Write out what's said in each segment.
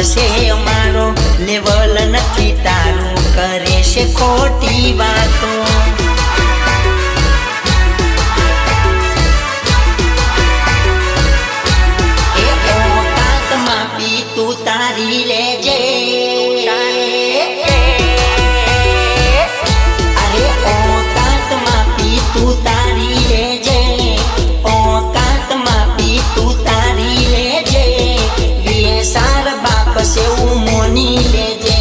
છે અમારો લેવલ નથી તારું કરે છે ખોટી વાતો એ ઓકાત માપી તું તારી લેજે અરે ઓકાત માપી તું તારી લેજે ઓકાત માપી તું તારી લેજે સાર બાપ સેવું મોની લેજે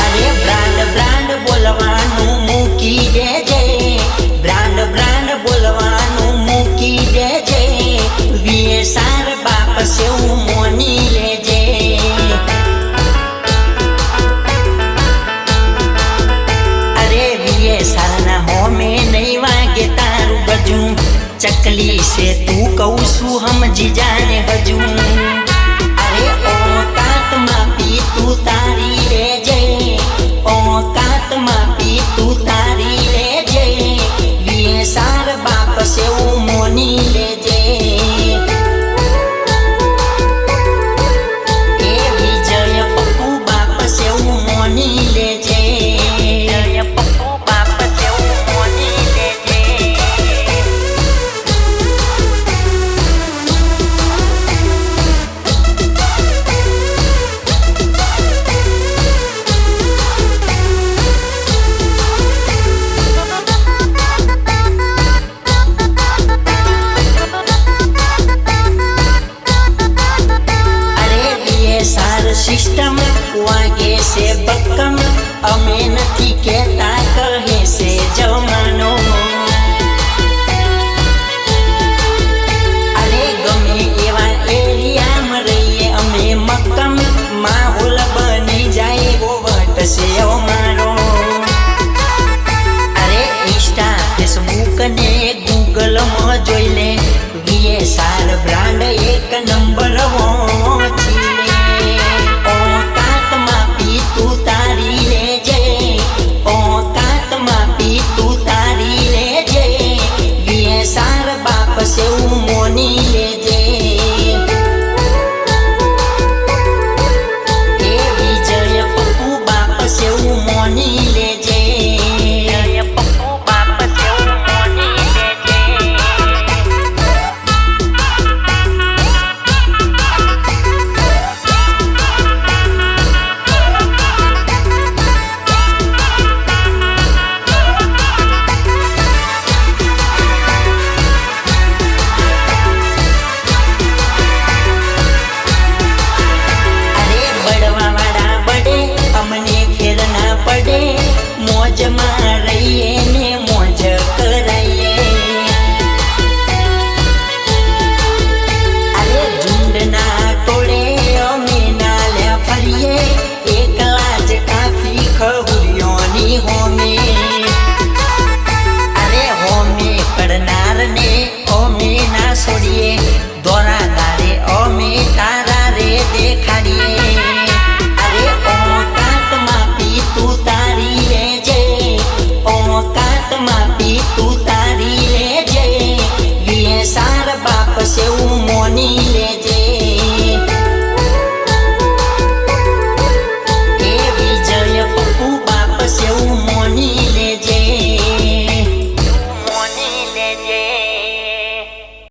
અરે બ્રાન્ડ બ્રાન્ડ બોલવાનું મૂકી દેજે બ્રાન્ડ બ્રાન્ડ બોલવાનું મૂકી દેજે વીએ સાર બાપ સેવું મોની લેજે અરે વીએ સારના હોમે નહીં વાગે તારું ગજું चकली से तू कहू समझी जाने हजू अरे औकात मापी तू तारी ले जे औकात मापी तू तारी ले जे वीए सार बाप से मोनी ले जे ए विजय पप्पू बाप से मोनी ले जे पप्पू बाप से मोनी ले जे सिस्टम वागे से बक्कम अमे नथी कहता कहे से जमानो अरे गमे एवा एरिया में रहीए अमे मक्कम माहौल बनी जाए वो वट से अमारो अरे इंस्टा फेसबुक ने